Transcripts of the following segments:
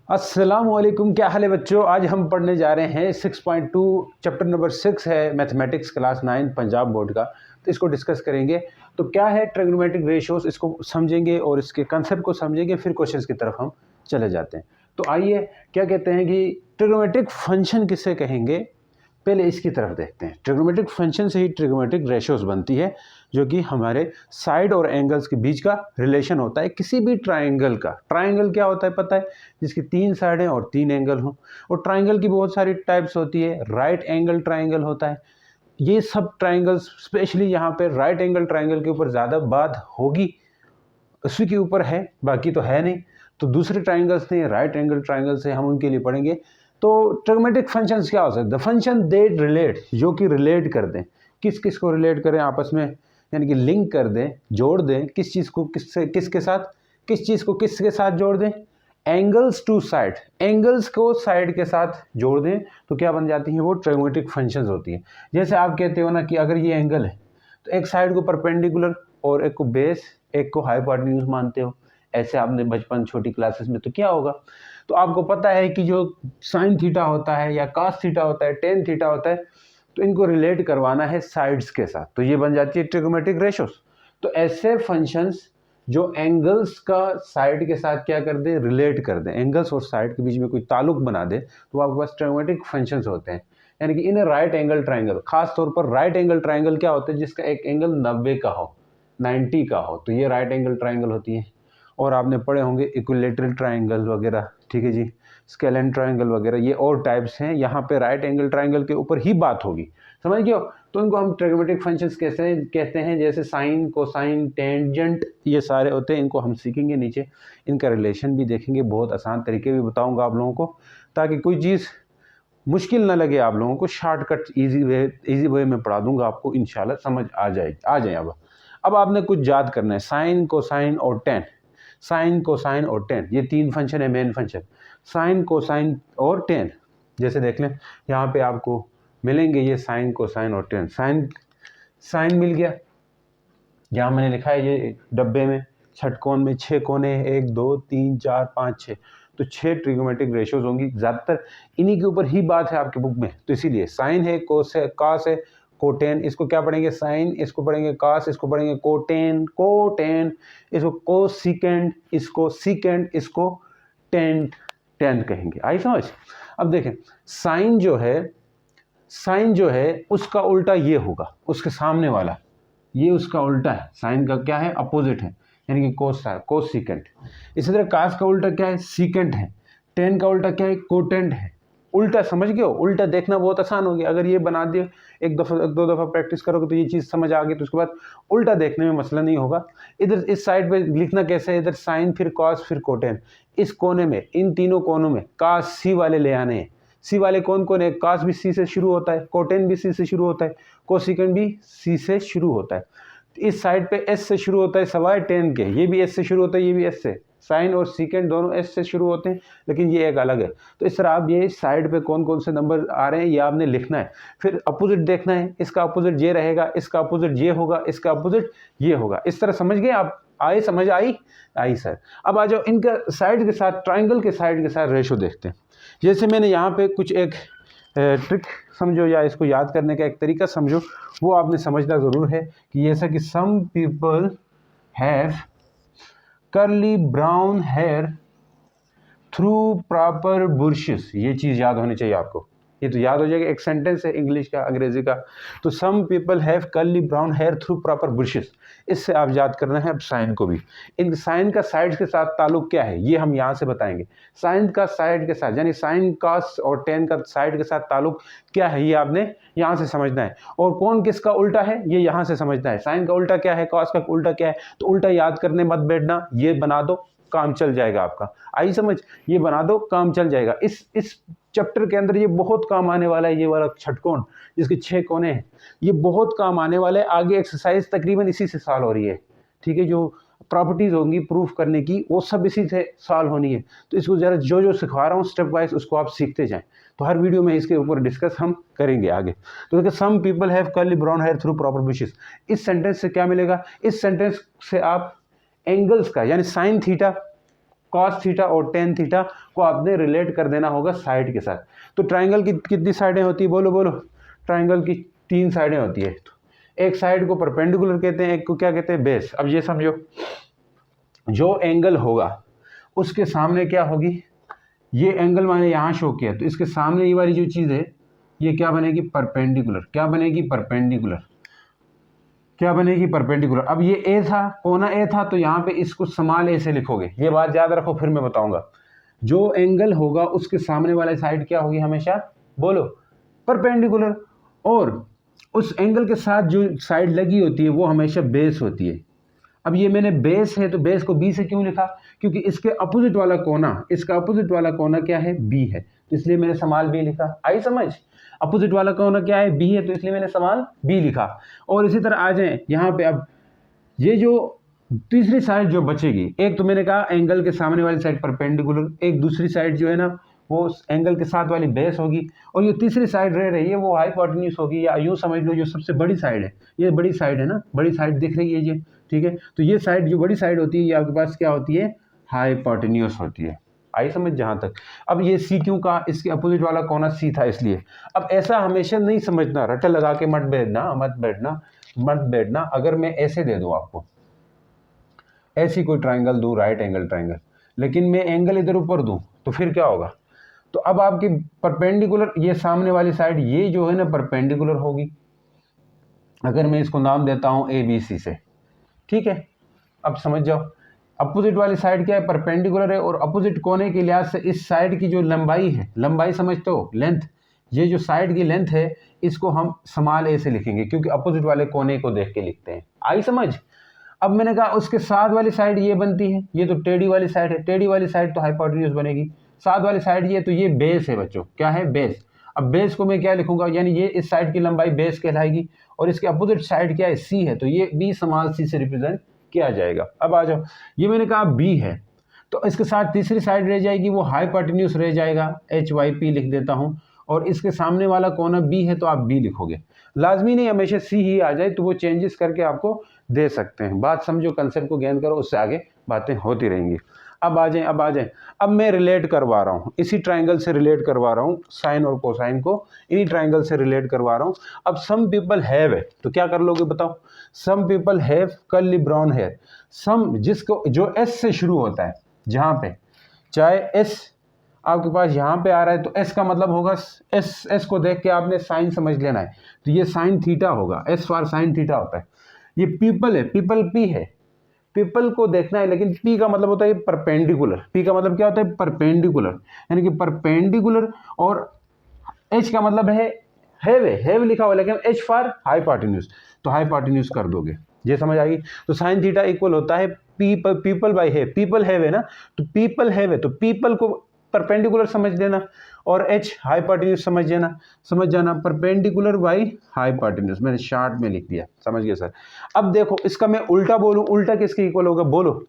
अस्सलामुअलैकुम, क्या हाल है बच्चों। आज हम पढ़ने जा रहे हैं 6.2 चैप्टर नंबर 6 है मैथमेटिक्स क्लास 9 पंजाब बोर्ड का। तो इसको डिस्कस करेंगे। तो क्या है ट्रिग्नोमेट्रिक रेशियोज, इसको समझेंगे और इसके कंसेप्ट को समझेंगे, फिर क्वेश्चंस की तरफ हम चले जाते हैं। तो आइए, क्या कहते हैं कि ट्रिग्नोमेट्रिक फंक्शन किसे कहेंगे, पहले इसकी तरफ देखते हैं। ट्रिग्नोमेट्रिक फंक्शन से ही ट्रिग्नोमेट्रिक रेशियोज बनती है, जो कि हमारे साइड और एंगल्स के बीच का रिलेशन होता है किसी भी ट्राइंगल का। ट्राइंगल क्या होता है पता है, जिसकी 3 साइडें और 3 एंगल हों। और ट्राइंगल की बहुत सारी टाइप्स होती है। राइट एंगल ट्राइंगल होता है। ये सब ट्राइंगल्स, स्पेशली यहाँ पे राइट एंगल ट्राइंगल के ऊपर ज़्यादा बात होगी, उसी के ऊपर है, बाकी तो है नहीं। तो दूसरे ट्राइंगल्स ने राइट एंगल ट्राइंगल से हम उनके लिए पढ़ेंगे। तो ट्रिग्नोमेट्रिक फंक्शंस क्या हो सकते हैं? द फंक्शन दे रिलेट, जो कि रिलेट कर दें। किस किस को रिलेट करें आपस में, यानी कि लिंक कर दें, जोड़ दें। किस चीज़ को किससे, किसके साथ, किस चीज़ को किसके साथ जोड़ दें? एंगल्स टू साइड, एंगल्स को साइड के साथ जोड़ दें तो क्या बन जाती हैं वो ट्रिग्नोमेट्रिक फंक्शंस होती हैं। जैसे आप कहते हो ना कि अगर ये एंगल है तो एक साइड को परपेंडिकुलर और एक को बेस, एक को हाइपोटेन्यूज मानते हो। ऐसे आपने बचपन छोटी क्लासेस में तो क्या होगा, तो आपको पता है कि जो साइन थीटा होता है या कास थीटा होता है, टेन थीटा होता है, तो इनको रिलेट करवाना है साइड्स के साथ, तो ये बन जाती है ट्रिग्नोमेट्रिक रेशियोज। तो ऐसे फंक्शंस जो एंगल्स का साइड के साथ क्या कर दें, रिलेट कर दें, एंगल्स और साइड के बीच में कोई ताल्लुक बना दे, तो आपके पास ट्रिग्नोमेट्रिक फंक्शंस होते हैं। यानी कि इन राइट एंगल ट्राइंगल, खास तौर पर राइट एंगल ट्राइंगल क्या होता है, जिसका एक एंगल 90 का हो, 90 का हो, तो ये राइट एंगल ट्राइंगल होती है। और आपने पढ़े होंगे इक्विलेटरल ट्राइंगल वगैरह, ठीक है जी, स्केलेन ट्राइंगल वगैरह, ये और टाइप्स हैं। यहाँ पे राइट एंगल ट्राइंगल के ऊपर ही बात होगी, समझ गए हो। तो इनको हम ट्रिग्नोमेट्रिक फंक्शंस कैसे कहते हैं, जैसे साइन, कोसाइन, टेंजेंट, ये सारे होते हैं। इनको हम सीखेंगे नीचे, इनका रिलेशन भी देखेंगे, बहुत आसान तरीके भी बताऊंगा आप लोगों को, ताकि कोई चीज़ मुश्किल ना लगे आप लोगों को। शॉर्टकट इजी वे में पढ़ा दूंगा आपको, इंशाल्लाह समझ आ जाए। अब आपने कुछ याद करना है। साइन, कोसाइन और टेन, साइन, कोसाइन और टेन, ये 3 फंक्शन है, मेन फंक्शन। साइन, कोसाइन और टेन, जैसे देख लें यहाँ पे आपको मिलेंगे ये साइन, कोसाइन और टेन। साइन, साइन मिल गया, यहाँ मैंने लिखा है ये डब्बे में, षटकोण में 6 कोने, 1 2 3 4 5 6, तो 6 ट्रिग्नोमेट्रिक रेशियोज होंगी। ज़्यादातर इन्हीं के ऊपर ही बात है आपके बुक में, तो इसीलिए साइन है, कोस है, कास है, कोटेन, इसको क्या पढ़ेंगे, साइन, इसको पढ़ेंगे कास, इसको पढ़ेंगे कोटेन, कोटेन, इसको कोसिकेंड, इसको सिकेंड, इसको टेन, टेन कहेंगे। आई समझ। अब देखें, साइन जो है, साइन जो है उसका उल्टा ये होगा, उसके सामने वाला, ये उसका उल्टा है। साइन का क्या है, अपोजिट है, यानी कि कोस, कोस सीकेंट। इसी तरह कास का उल्टा क्या है, सीकेंट है। टेन का उल्टा क्या है, कोटेंट है। उल्टा समझ गए हो, उल्टा देखना बहुत आसान हो गया। अगर ये बना दिए, एक दफ़ा 2 दफ़ा प्रैक्टिस करोगे तो ये चीज़ समझ आ गई, तो उसके बाद उल्टा देखने में मसला नहीं होगा। इधर इस साइड पे लिखना कैसे है, इधर साइन, फिर कॉस, फिर कोटेन। इस कोने में, इन तीनों कोनों में कास सी वाले ले आने हैं। सी वाले कौन कौन है, कास भी सी से शुरू होता है, कोटेन भी सी से शुरू होता है, कोसिकेंड भी सी से शुरू होता है। इस साइड पे एस से शुरू होता है सवाए टेन के, ये भी एस से शुरू होता है, ये भी एस से। साइन और सीकेंड दोनों एस से शुरू होते हैं, लेकिन ये एक अलग है। तो इस तरह आप ये साइड पे कौन कौन से नंबर आ रहे हैं ये आपने लिखना है। फिर अपोजिट देखना है, इसका अपोजिट ये रहेगा, इसका अपोजिट ये होगा, इसका अपोजिट ये होगा। इस तरह समझ गए आप, आए समझ आई सर। अब आ जाओ, इनका साइड के साथ, ट्राइंगल के साइड के साथ रेशो देखते हैं। जैसे मैंने यहाँ पे कुछ एक ट्रिक समझो, या इसको याद करने का एक तरीका समझो, वो आपने समझना ज़रूर है कि जैसा कि some people have curly brown hair through proper brushes, ये चीज़ याद होनी चाहिए आपको। ये तो याद हो जाएगा, एक सेंटेंस है इंग्लिश का, अंग्रेजी का। तो some people have curly brown hair through proper brushes, इससे आप याद करना है। अब साइन को भी, इन साइन का साइड के साथ ताल्लुक क्या है ये हम यहाँ से बताएंगे। साइन का साइड के साथ, यानी साइन कास और टेन का साइड के साथ ताल्लुक क्या है, ये आपने यहाँ से समझना है। और कौन किसका उल्टा है ये यहाँ से समझना है। साइन का उल्टा क्या है, कास का उल्टा क्या है, तो उल्टा याद करने मत बैठना, ये बना दो, काम चल जाएगा आपका। आई समझ, ये बना दो, काम चल जाएगा। इस चैप्टर के अंदर ये बहुत काम आने वाला है। ये वाला षटकोण जिसके 6 कोने हैं, ये बहुत काम आने वाला है। आगे एक्सरसाइज तकरीबन इसी से सॉल्व हो रही है, ठीक है। जो प्रॉपर्टीज होंगी प्रूफ करने की, वो सब इसी से सॉल्व होनी है। तो इसको जरा जो सिखा रहा हूँ स्टेप वाइज, उसको आप सीखते जाएं। तो हर वीडियो में इसके ऊपर डिस्कस हम करेंगे आगे। तो देखिए, some people have curly brown hair through proper bushes, इस सेंटेंस से क्या मिलेगा, इस सेंटेंस से आप एंगल्स का, यानी साइन थीटा कॉस थीटा और टेन थीटा को आपने रिलेट कर देना होगा साइड के साथ। तो ट्राइंगल की कितनी साइडें होती है, बोलो बोलो। ट्राइंगल की 3 साइडें होती है। एक साइड को परपेंडिकुलर कहते हैं, एक को क्या कहते हैं, बेस। अब ये समझो, जो एंगल होगा उसके सामने क्या होगी, ये एंगल मैंने यहाँ शो किया, तो इसके सामने ये वाली जो चीज़ है ये क्या बनेगी, परपेंडिकुलर। क्या बनेगी, परपेंडिकुलर। क्या बनेगी, परपेंडिकुलर। अब ये ए था, कोना ए था, तो यहाँ पे इसको स्मॉल ए से लिखोगे। ये बात याद रखो, फिर मैं बताऊंगा। जो एंगल होगा उसके सामने वाला साइड क्या होगी हमेशा, बोलो, परपेंडिकुलर। और उस एंगल के साथ जो साइड लगी होती है वो हमेशा बेस होती है। अब ये मैंने बेस है तो बेस को बी से क्यों लिखा, क्योंकि इसके अपोजिट वाला कोना, इसका अपोजिट वाला कोना क्या है, बी है, तो इसलिए मैंने स्मॉल बी लिखा। आई समझ, अपोजिट वाला कोना क्या है, बी है, तो इसलिए मैंने स्मॉल बी लिखा। और इसी तरह आ जाए यहाँ पे, अब ये जो तीसरी साइड जो बचेगी, एक तो मैंने कहा एंगल के सामने वाली साइड परपेंडिकुलर, एक दूसरी साइड जो है ना वो एंगल के साथ वाली बेस होगी, और ये तीसरी साइड रह रही है वो हाइपोटेन्यूज होगी, या यूँ समझ लो जो सबसे बड़ी साइड है, ये बड़ी साइड है ना, बड़ी साइड दिख रही है ये, ठीक है। तो ये साइड जो बड़ी साइड होती है ये आपके पास क्या होती है, हाइपोटेन्यूज होती है। आई समझ जहाँ तक। अब ये सी क्यों का, इसके अपोजिट वाला कोना सी था इसलिए। अब ऐसा हमेशा नहीं समझना, रट्टा लगा के मत बैठना। अगर मैं ऐसे दे दूँ आपको, ऐसी कोई ट्राइंगल दूँ, राइट एंगल ट्राइंगल, लेकिन मैं एंगल इधर ऊपर दूँ तो फिर क्या होगा, तो अब आपकी परपेंडिकुलर, ये सामने वाली साइड ये जो है ना परपेंडिकुलर होगी। अगर मैं इसको नाम देता हूँ ए बी सी से, ठीक है। अब समझ जाओ, अपोजिट वाली साइड क्या है, परपेंडिकुलर है, और अपोजिट कोने के लिहाज से इस साइड की जो लंबाई है, लंबाई समझते हो, लेंथ, ये जो साइड की लेंथ है इसको हम स्मॉल ए से लिखेंगे, क्योंकि अपोजिट वाले कोने को देख के लिखते हैं। आई समझ। अब मैंने कहा उसके साथ वाली साइड ये बनती है, ये तो टेढ़ी वाली साइड है, टेढ़ी वाली साइड तो हाइपोटेन्यूज बनेगी। साथ वाली साइड ये, तो ये बेस है बच्चों, क्या है, बेस। अब बेस को मैं क्या लिखूंगा, यानी ये इस साइड की लंबाई बेस कहलाएगी, और इसके अपोजिट साइड क्या है, सी है, तो ये बी स्मॉल सी से रिप्रेजेंट किया जाएगा। अब आ जाओ, ये मैंने कहा बी है, तो इसके साथ तीसरी साइड रह जाएगी, वो हाइपोटेन्यूज रह जाएगा, एच वाई पी लिख देता हूँ, और इसके सामने वाला कोना बी है तो आप बी लिखोगे। लाजमी नहीं हमेशा सी ही आ जाए, तो वो चेंजेस करके आपको दे सकते हैं। बात समझो, कंसेप्ट को गेन करो, उससे आगे बातें होती रहेंगी। अब आ जाएं, अब मैं रिलेट करवा रहा हूँ, इसी ट्राइंगल से रिलेट करवा रहा हूँ, साइन और कोसाइन को इन्हीं ट्राइंगल से रिलेट करवा रहा हूँ। अब सम पीपल हैव है, तो क्या कर लोगे बताओ, some people have curly brown hair. Some जिसको, जो एस से शुरू होता है, जहाँ पे चाहे एस आपके पास यहाँ पे आ रहा है, तो एस का मतलब होगा, एस को देख के आपने साइन समझ लेना है, तो ये साइन थीटा होगा, एस फॉर साइन थीटा होता है। ये पीपल है, पीपल पी है, पीपल को देखना है, लेकिन पी का मतलब होता है परपेंडिकुलर। पी का मतलब क्या होता है, परपेंडिकुलर, यानी कि परपेंडिकुलर। और एच का मतलब है हैव लिखा हुआ, लेकिन एच फॉर हाइपोटेन्यूज, तो हाइपोटेन्यूज कर दोगे, ये समझ आएगी। तो साइन थीटा इक्वल होता है people by have, people have है ना, तो पीपल हैव है, तो पीपल को परपेंडिकुलर समझ लेना, और एच हाइपोटेन्यूज समझ जाना, परपेंडिकुलर बाई हाइपोटेन्यूज, मैंने शार्ट में लिख दिया, समझ गए सर। अब देखो इसका मैं उल्टा बोलूं, उल्टा किसके इक्वल होगा, बोलो,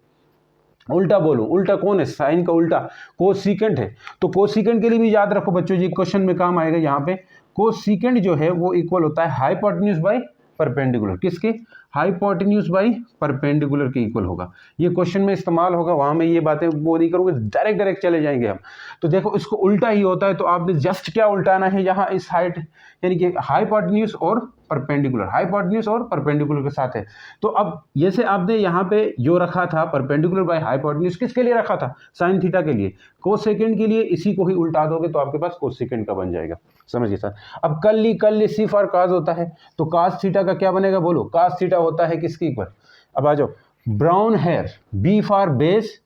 उल्टा बोलूं, उल्टा कौन है, साइन का उल्टा कोसेकेंट है। तो कोसेकेंट के लिए भी याद रखो बच्चों जी, क्वेश्चन में काम आएगा यहाँ पे, कोसेकेंट जो है वो इक्वल होता है हाइपोटेन्यूज बाई परपेंडिकुलर, किसके, हाइपोटेन्यूज बाई परपेंडिकुलर के इक्वल होगा। ये क्वेश्चन में इस्तेमाल होगा, वहां में ये बातें वो नहीं करूँगे, डायरेक्ट चले जाएंगे हम। तो देखो इसको उल्टा ही होता है, तो आपने जस्ट क्या उल्टाना है, यहाँ इस हाइट यानी कि हाइपोटेन्यूज और परपेंडिकुलर, हाइपोटेन्यूज और परपेंडिकुलर के साथ है। तो अब जैसे आपने यहाँ पे जो रखा था परपेंडिकुलर बाई हाइपोटेन्यूज, किसके लिए रखा था, साइन थीटा के लिए, कोसेकेंट के लिए, इसी को ही उल्टा दोगे तो आपके पास कोसेकेंट का बन जाएगा, समझिए सर। अब कल सी फॉर काज होता है, तो काज थीटा का क्या बनेगा, बोलो, काज थीटा होता है किसके इक्वल। अब आ जाओ, brown hair, B for base,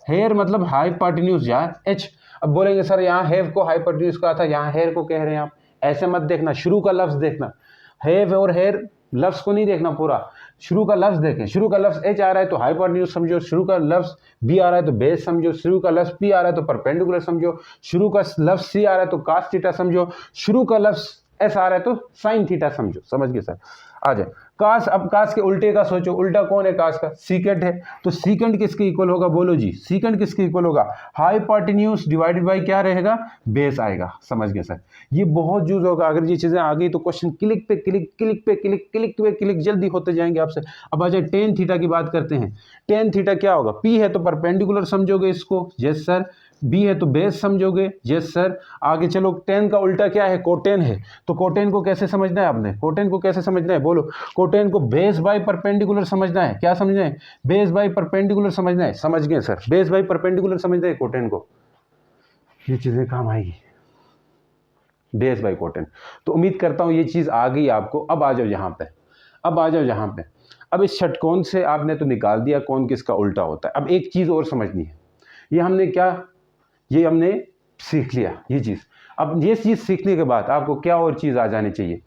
hair मतलब हाइपोटेन्यूज यार, एच। अब बोलेंगे सर यहाँ हैव को हाइपोटेन्यूज कहा था, यहाँ हेयर को कह रहे हैं आप, ऐसे मत देखना, शुरू का लफ्ज देखना, हैव और हेयर लफ्ज को नहीं देखना पूरा, शुरू का लफ्ज देखें। शुरू का लफ्ज एच आ रहा है तो हाइपोटेन्यूज समझो, शुरू का लफ्ज बी आ रहा है तो बेस समझो, शुरू का लफ्ज पी आ रहा है तो परपेंडिकुलर समझो, शुरू का लफ्ज सी आ रहा है तो कास थीटा समझो, शुरू का लफ्ज एस आ रहा है तो साइन थीटा समझो, समझ गए सर। आ जाए कास। अब कास के उल्टे का सोचो, उल्टा कौन है कास का? सीकेंट है। तो सीकेंट किसके इक्वल होगा बोलो जी? सीकेंट किसके इक्वल होगा? हाइपोटेन्यूज डिवाइडेड बाय क्या रहेगा? बेस आएगा। समझ गए सर? ये बहुत यूज होगा। अगर ये चीजें आ गई तो क्वेश्चन क्लिक पे क्लिक, क्लिक पे क्लिक, क्लिक पे क्लिक जल्दी होते जाएंगे आपसे। अब आ जाए टेन थीटा की बात करते हैं। टेन थीटा क्या होगा? पी है तो परपेंडिकुलर समझोगे इसको, यस सर। बी है तो बेस समझोगे, यस सर। आगे चलो, टेन का उल्टा क्या है? कोटेन है। तो कोटेन को कैसे समझना है आपने? कोटेन को कैसे समझना है बोलो? कोटेन को बेस बाय परपेंडिकुलर समझना है। क्या समझना है? बेस बाय परपेंडिकुलर समझना है। समझ गए सर? बेस बाय परपेंडिकुलर समझना है कोटेन को। ये चीजें काम आएगी, बेस बाय कोटेन। तो उम्मीद करता हूं ये चीज आ गई आपको। अब आ जाओ यहाँ पे, अब आ जाओ यहाँ पे। अब इस षटकोण से आपने तो निकाल दिया कौन किसका उल्टा होता है। अब एक चीज और समझनी है। ये हमने क्या, ये हमने सीख लिया ये चीज़। अब ये चीज़ सीखने के बाद आपको क्या और चीज़ आ जानी चाहिए?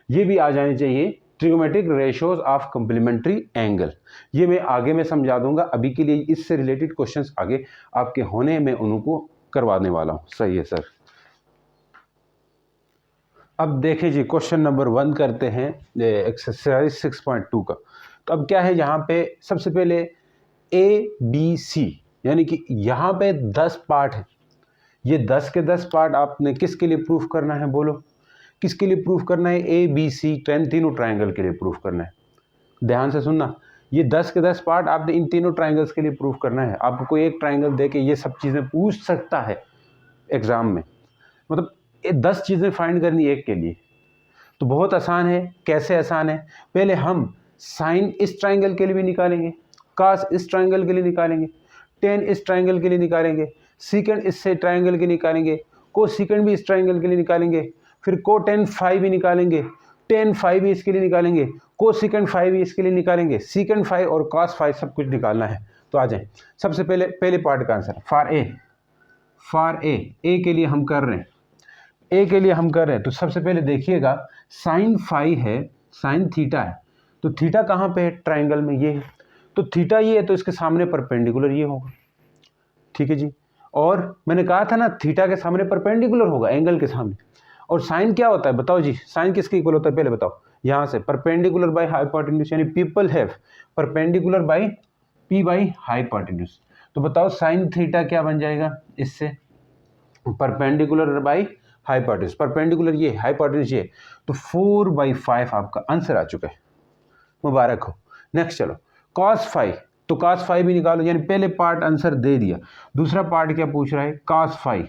ये भी आ जानी चाहिए trigonometric ratios of complementary angle. ये मैं आगे में समझा दूंगा। अभी के लिए इससे रिलेटेड क्वेश्चंस आगे आपके होने में उनको करवाने वाला हूँ। सही है सर? अब देखें जी, क्वेश्चन नंबर 1 करते हैं एक्सरसाइज 6.2 का। तो अब क्या है यहाँ पे? सबसे पहले ABC, यानी कि यहाँ पे 10 पार्ट है। ये 10 के 10 पार्ट आपने किसके लिए प्रूफ करना है बोलो? किसके लिए प्रूफ करना है? ABC तीनों ट्राइंगल के लिए प्रूफ करना है। ध्यान से सुनना, ये 10 के 10 पार्ट आपने इन तीनों ट्राइंगल्स के लिए प्रूफ करना है। आपको कोई एक ट्राइंगल दे के ये सब चीज़ें पूछ सकता है एग्जाम में, मतलब ये 10 चीज़ें फाइंड करनी एक के लिए। तो बहुत आसान है। कैसे आसान है? पहले हम साइन इस ट्राइंगल के लिए भी निकालेंगे, कास इस ट्राइंगल के लिए निकालेंगे, टेन इस ट्राइंगल के लिए निकालेंगे, सीकेंड इससे ट्राइंगल के निकालेंगे, को सीकेंड भी इस ट्राइंगल के लिए निकालेंगे, फिर को टेन फाइव भी निकालेंगे, टेन फाइव भी इसके लिए निकालेंगे, को सीकेंड फाइव भी इसके लिए निकालेंगे, सीकेंड फाइव और कॉस फाइव सब कुछ निकालना है। तो आ जाए सबसे पहले पार्ट का आंसर फॉर ए के लिए हम कर रहे हैं, ए के लिए हम कर रहे हैं। तो सबसे पहले देखिएगा, साइन फाइव है, साइन थीटा है। तो थीटा कहाँ पे है? ट्राइंगल में ये है। तो थीटा ये है तो इसके सामने परपेंडिकुलर ये होगा। ठीक है जी। और मैंने कहा था ना, थीटा के सामने परपेंडिकुलर होगा, एंगल के सामने। और साइन क्या होता है बताओ जी? साइन किसके इक्वल होता है पहले बताओ? यहाँ से परपेंडिकुलर बाय हाइपोटेन्यूज, यानी people have perpendicular by P by hypotenuse. तो बताओ साइन थीटा क्या बन जाएगा इससे? Perpendicular by hypotenuse. परपेंडिकुलर ये, हाइपोटेन्यूज ये। तो 4/5 आपका आंसर आ चुका है। मुबारक हो। नेक्स्ट चलो, cos 5। तो cos 5 भी निकालो, यानी पहले पार्ट आंसर दे दिया। दूसरा पार्ट क्या पूछ रहा है? cos 5,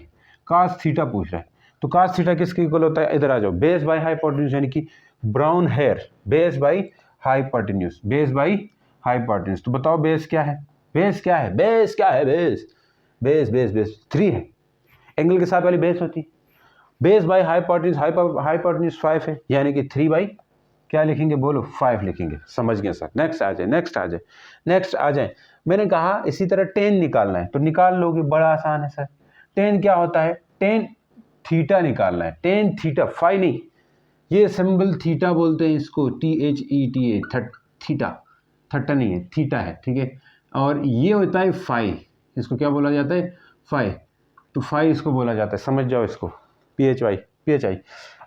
cos थीटा पूछ रहा है। तो cos थीटा किसके इक्वल होता है? इधर आ जाओ, बेस बाय हाइपोटेन्यूज, यानी कि brown hair, base by hypotenuse, base by hypotenuse. तो बताओ बेस क्या है? बेस क्या है? बेस क्या है? बेस बेस बेस बेस 3 है। एंगल के साथ वाली बेस होती है। बेस बाय हाइपोटेन्यूज, हाइपोटेन्यूज 5 है, यानी कि 3 बाई क्या लिखेंगे बोलो? 5 लिखेंगे। समझ गए सर? नेक्स्ट आ जाए, नेक्स्ट आ जाए, नेक्स्ट आ जाए। मैंने कहा इसी तरह टेन निकालना है तो निकाल लोगे, बड़ा आसान है सर। टेन क्या होता है? टेन थीटा निकालना है। टेन थीटा, फाई नहीं, ये सिंबल थीटा बोलते हैं इसको, THETA, थीटा, थट्टा नहीं है, थीटा है। ठीक है। और ये होता है फाई, इसको क्या बोला जाता है? फाई। तो फाई इसको बोला जाता है, समझ जाओ इसको, PHI।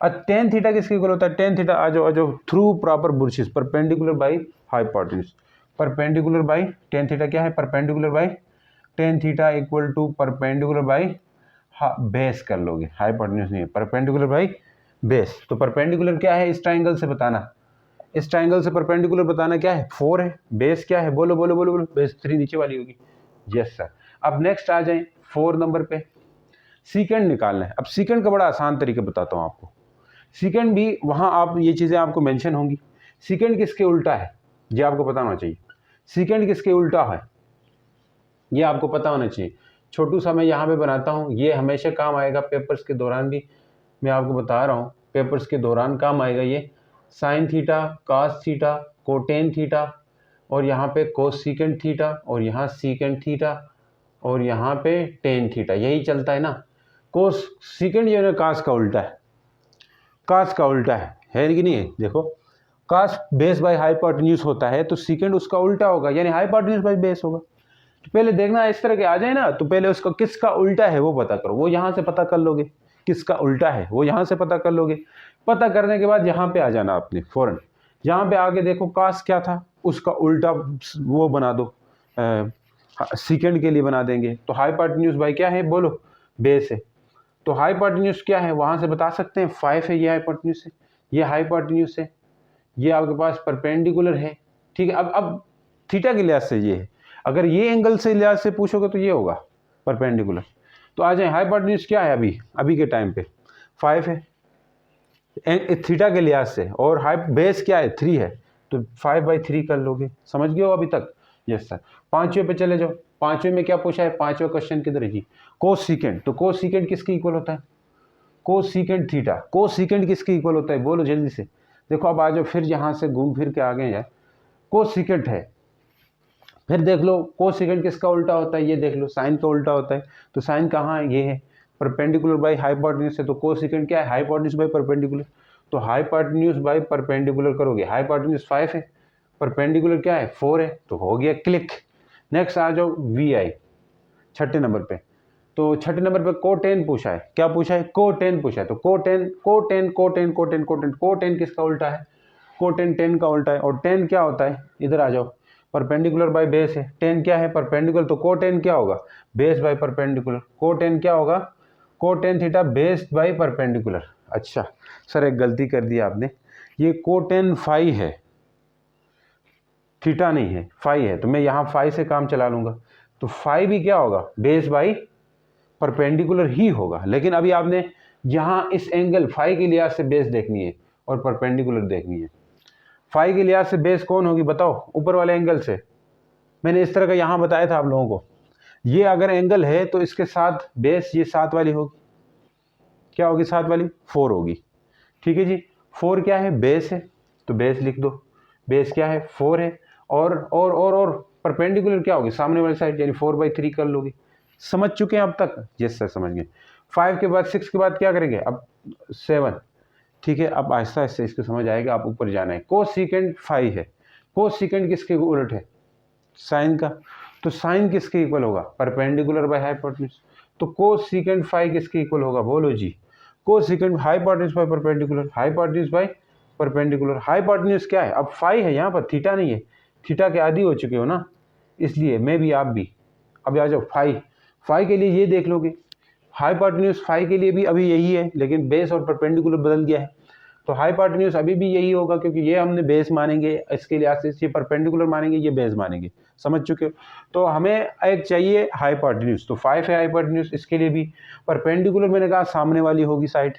और टेन थीटा किसके इक्वल होता है? टेन थीटा आ जाओ through proper brushes, perpendicular by hypotenuse. Perpendicular by tan theta क्या है? Perpendicular by tan theta equal to perpendicular by base कर लोगे, हाइपोटेन्यूज नहीं है, परपेंडिकुलर बाई बेस। तो परपेंडिकुलर क्या है इस ट्राइंगल से बताना? इस ट्राइंगल से परपेंडिकुलर बताना क्या है? 4 है। बेस क्या है? बोलो बोलो बोलो बोलो। बेस 3 नीचे वाली होगी। Yes sir. अब नेक्स्ट आ जाए 4 नंबर पे, सीकेंड निकालना है। अब सीकेंड का बड़ा आसान तरीका बताता हूँ आपको। सीकेंड भी वहाँ आप ये चीज़ें आपको मेंशन होंगी। सीकेंड किसके उल्टा है ये आपको पता होना चाहिए। सीकेंड किसके उल्टा है ये आपको पता होना चाहिए। छोटू सा मैं यहाँ पे बनाता हूँ, ये हमेशा काम आएगा पेपर्स के दौरान भी, मैं आपको बता रहा हूँ पेपर्स के दौरान काम आएगा ये। Sine theta, cos theta, cotan theta, और यहाँ पे कोस सीकेंड थीटा, और यहाँ सीकेंड थीटा, और यहाँ पे टेन थीटा, यही चलता है ना। कोस सीकेंड जो है कास का उल्टा है, कास का उल्टा है कि नहीं है? देखो, कास बेस बाय हाइपोटेन्यूज होता है तो सीकेंड उसका उल्टा होगा, यानी हाइपोटेन्यूज बाय बेस होगा। तो पहले देखना इस तरह के आ जाए ना, तो पहले उसका किसका उल्टा है वो पता करो, वो यहाँ से पता कर लोगे। किसका उल्टा है वो यहाँ से पता कर लोगे। पता करने के बाद यहाँ पे आ जाना आपने फौरन, यहाँ पे आगे देखो कास क्या था, उसका उल्टा वो बना दो, सेकंड के लिए बना देंगे। तो हाइपोटेन्यूज बाई क्या है बोलो, बेस है। तो हाइपोटेन्यूज क्या है वहां से बता सकते हैं, 5 है, ये हाइपोटेन्यूज है, ये हाइपोटेन्यूज है, ये आपके पास परपेंडिकुलर है। ठीक है, अब थीटा के लिहाज से ये है, अगर ये एंगल से लिहाज से पूछोगे तो ये होगा परपेंडिकुलर। तो आ जाए हाइपोटेन्यूज क्या है अभी के टाइम पे 5 है थीटा के लिहाज से, और बेस क्या है 3 है, तो 5/3 कर लोगे। समझ गए हो अभी तक? Yes sir. पांचवें पे चले जाओ। पांचवें में क्या पूछा है, पांचवा क्वेश्चन किधर है जी, कोस सीकेंड। तो कोस सीकेंड किसके इक्वल होता है, कोस सीकेंड थीटा। कोस सीकेंड किसके इक्वल होता है बोलो जल्दी से। देखो अब आ जाओ, फिर यहाँ से घूम फिर के आगे जाए, कोस सीकेंड है, फिर देख लो कोस सीकेंड किसका उल्टा होता है, ये देख लो साइन का उल्टा होता है। तो साइन कहाँ है, ये है, परपेंडिकुलर बाई हाइपोटेन्यूज है, तो कोस सीकेंड क्या है, हाइपोटेन्यूज बाई परपेंडिकुलर। तो हाइपोटेन्यूज बाई परपेंडिकुलर करोगे, हाइपोटेन्यूज 5 है, परपेंडिकुलर क्या है 4 है, तो हो गया क्लिक। नेक्स्ट आ जाओ वी आई, छठे नंबर पे। तो छठे नंबर पे कोटेन पूछा है, क्या पूछा है, कोटेन पूछा है। तो कोटेन कोटेन कोटेन कोटेन कोटेन कोटेन किसका उल्टा है, कोटेन 10 का उल्टा है। और 10 क्या होता है, इधर आ जाओ, परपेंडिकुलर बाय बेस है। 10 क्या है, परपेंडिकुलर, तो कोटेन क्या होगा, बेस बाय परपेंडिकुलर। कोटेन क्या होगा, कोटेन थीटा बेस बाय परपेंडिकुलर। अच्छा सर एक गलती कर दी आपने, ये कोटेन फाई है, थीटा नहीं है, फाई है, तो मैं यहाँ फाई से काम चला लूंगा। तो फाई भी क्या होगा, बेस बाई परपेंडिकुलर ही होगा। लेकिन अभी आपने यहाँ इस एंगल फाई के लिहाज से बेस देखनी है और परपेंडिकुलर देखनी है। फाई के लिहाज से बेस कौन होगी बताओ, ऊपर वाले एंगल से। मैंने इस तरह का यहाँ बताया था आप लोगों को, ये अगर एंगल है तो इसके साथ बेस ये 7 वाली होगी, क्या होगी 7 वाली, 4 होगी। ठीक है जी, 4 क्या है, बेस है, तो बेस लिख दो, बेस क्या है 4 है, और परपेंडिकुलर क्या होगी, सामने वाली साइड, यानी 4/3 कर लोगे। समझ चुके हैं अब तक? यस सर समझ गए। 5 के बाद 6 के बाद क्या करेंगे, अब 7। ठीक है, अब आहिस्ता आहिस्ता इसको समझ आएगा, आप ऊपर जाना है। कोस सीकेंड 5 है, कोस सीकेंड किसके उलट है, साइन का। तो साइन किसके इक्वल होगा, परपेंडिकुलर बाय हाइपोटेन्यूज। तो कोस सीकेंड 5 किसके इक्वल होगा बोलो जी, cosecant hypotenuse by perpendicular, hypotenuse by perpendicular. Hypotenuse क्या है, अब 5 है यहाँ पर, थीटा नहीं है, थीटा के आदी हो चुके हो ना, इसलिए मैं भी आप भी। अब आ जाओ 5 के लिए ये देख लोगे, हाइपोटेन्यूज 5 के लिए भी अभी यही है, लेकिन बेस और परपेंडिकुलर बदल गया है। तो हाइपोटेन्यूज अभी भी यही होगा, क्योंकि ये हमने बेस मानेंगे, इसके लिहाज से ये परपेंडिकुलर मानेंगे, ये बेस मानेंगे। समझ चुके हो? तो हमें एक चाहिए हाइपोटेन्यूज, तो 5 है हाइपोटेन्यूज, इसके लिए भी परपेंडिकुलर मैंने कहा सामने वाली होगी साइड।